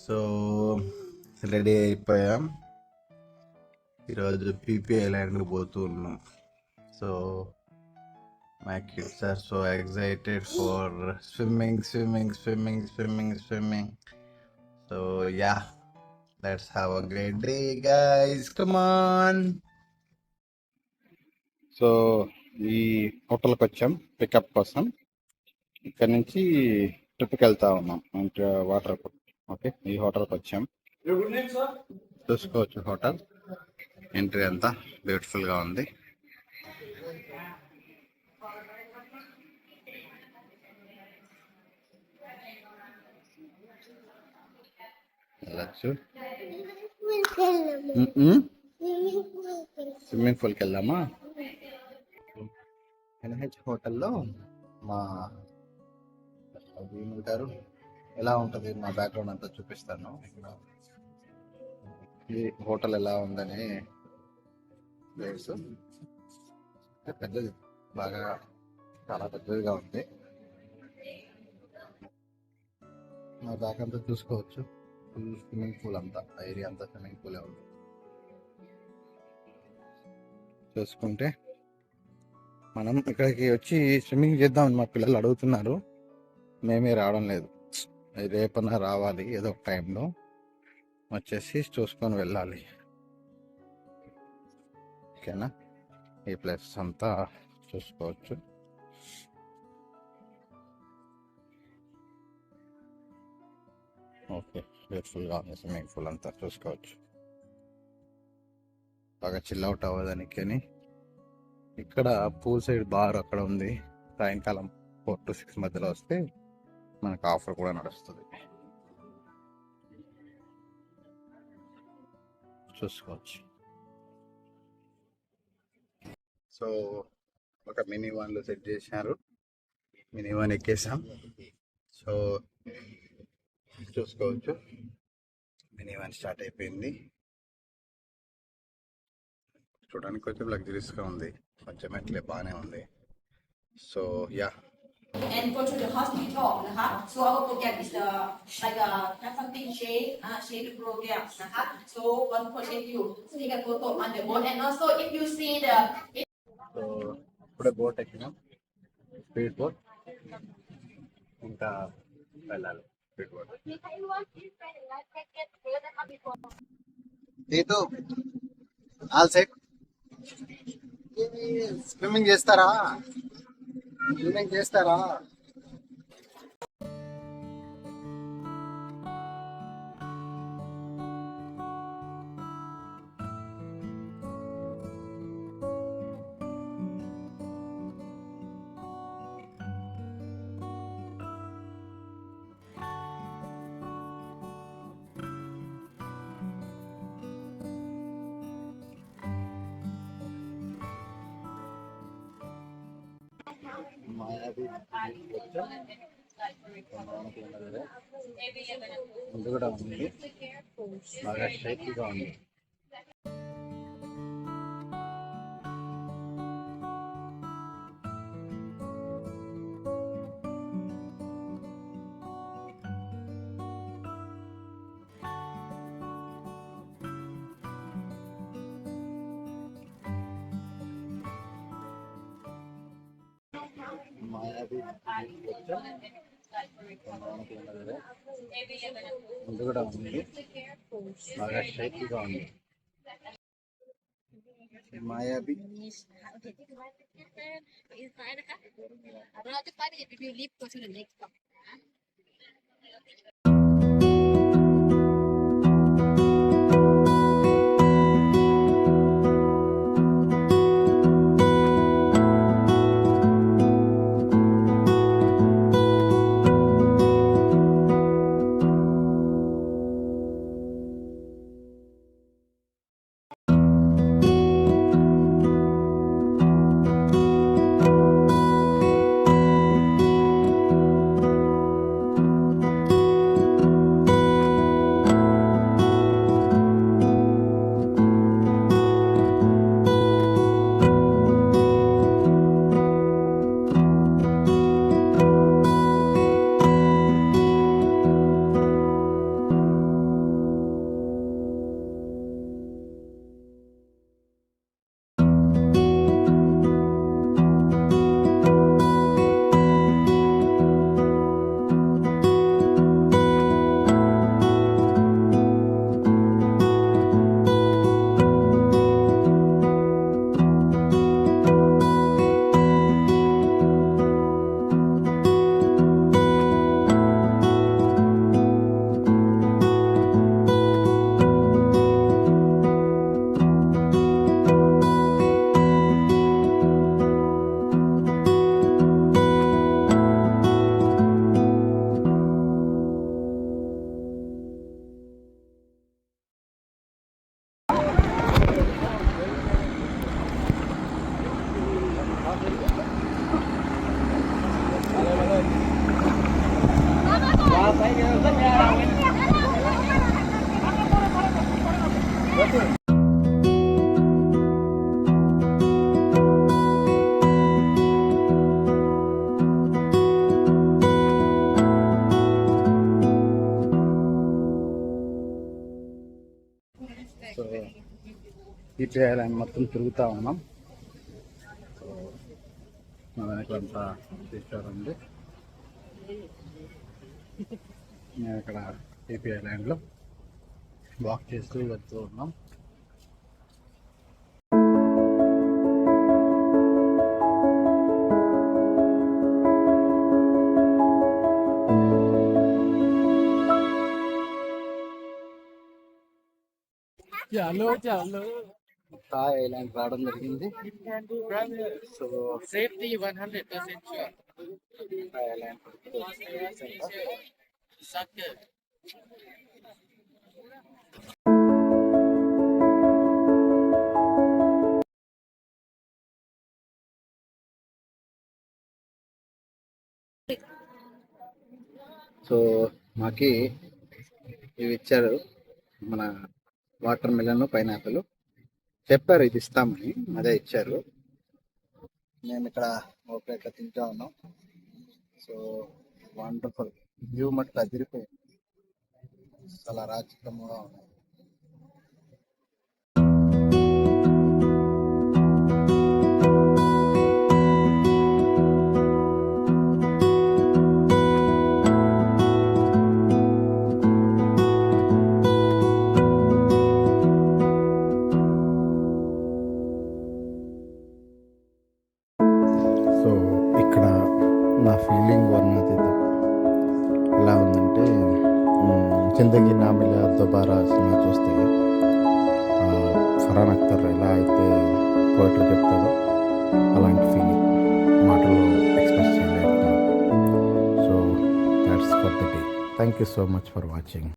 So ready అయిపోయాం. ఈరోజు PP ఐలాండ్కి పోతూ ఉన్నాం. So my kids are so excited for swimming. So ya, let's have a great day guys, come on. So ఈ హోటల్కి వచ్చాం పికప్ కోసం. ఇక్కడ నుంచి ట్రిప్కి వెళ్తా ఉన్నాం అంటే వాటర్. ఓకే, ఈ హోటల్కి వచ్చాం. చూసుకోవచ్చు హోటల్ ఎంట్రీ అంతా బ్యూటిఫుల్గా ఉంది. వెళ్ళచ్చు. స్విమ్మింగ్ పూల్కి వెళ్దామా? ఎన్హెచ్ హోటల్లో మా ఏమంటారు, ఎలా ఉంటుంది మా బ్యాక్గ్రౌండ్ అంతా చూపిస్తాను. ఈ హోటల్ ఎలా ఉందని. ప్లేస్ పెద్దది, బాగా చాలా పెద్దదిగా ఉంది. మా బ్యాక్ అంతా చూసుకోవచ్చు, ఫుల్ స్విమ్మింగ్ పూల్ అంతా, ఏరియా అంతా స్విమ్మింగ్ పూలే ఉంది. చూసుకుంటే మనం ఇక్కడికి వచ్చి స్విమ్మింగ్ చేద్దామని మా పిల్లలు అడుగుతున్నారు. మేమే రావడం లేదు. రేపన్నా రావాలి, ఏదో ఒక టైంలో వచ్చేసి చూసుకొని వెళ్ళాలి. ఓకేనా? ఈ ప్లేస్ అంతా చూసుకోవచ్చు. ఓకే, బ్యూటిఫుల్గా ఉంది. స్విమ్మింగ్ పూల్ అంతా చూసుకోవచ్చు. బాగా చిల్ అవుట్ అవ్వడానికి అని ఇక్కడ పూల్ సైడ్ బార్ అక్కడ ఉంది. సాయంకాలం 4 to 6 మధ్యలో వస్తే మనకు ఆఫర్ కూడా నడుస్తుంది. చూసుకోవచ్చు. సో ఒక మినీ వాన్లో సెట్ చేశారు, మినీ వాన్ ఎక్కేసాం. సో చూసుకోవచ్చు, మినీ వాన్ స్టార్ట్ అయిపోయింది. చూడడానికి కొంచెం లగ్జరీస్గా ఉంది, కొంచెం అట్లే బాగానే ఉంది. So yeah, and go to the hospital นะคะ so our program is the like something shade program นะคะ so one project you take a photo on the boat and also if you see the so ఇప్పుడే boat ఎక్కినాం, speed boat. ఇంకా వెళ్ళాలి speed boat. తీతు all set. Swimming చేస్తారా? ముందు కూడా ఉంది, బాగా షైకీగా ఉంది. ముందు కూడా ఉంది, బాగా షైకీగా ఉంది. మాయాబీ సో ఈపీ ఐలాండ్ మొత్తం తిరుగుతూ ఉన్నాం. సో మా వెనకంతా సిస్టర్ ఉంది. మేము ఇక్కడ ఈపీ ఐలాండ్లో వాక్ చేస్తూ వెళ్తూ ఉన్నాం. థాయ్ ఐలాండ్ రావడం జరిగింది. So Safety 100% sure. Thai island Sucker. So మాకి ఇవి ఇచ్చారు, మన వాటర్ మిలన్ పైనాపిల్ చెప్పారు ఇది ఇస్తామని, అదే ఇచ్చారు. మేము ఇక్కడ ఒక ప్లేట్లో తింటా ఉన్నాం. సో వండర్ఫుల్ వ్యూ మట్టుకు అదిరిపోయింది, చాలా రాజకీయంగా ఉన్నాయి. సో ఇక్కడ నా ఫీలింగ్ వర్ణాతీతం. ఎలా ఉందంటే జిందగీ నా మిలా దుబారా సినిమా చూస్తే ఫరాన్ అఖ్తర్ ఎలా అయితే పోయిటరీ చెప్తాడో అలాంటి ఫీలింగ్ మాటల్లో ఎక్స్ప్రెస్ చేయలేకపోతున్నాను. So that's for the day. Thank you so much for watching.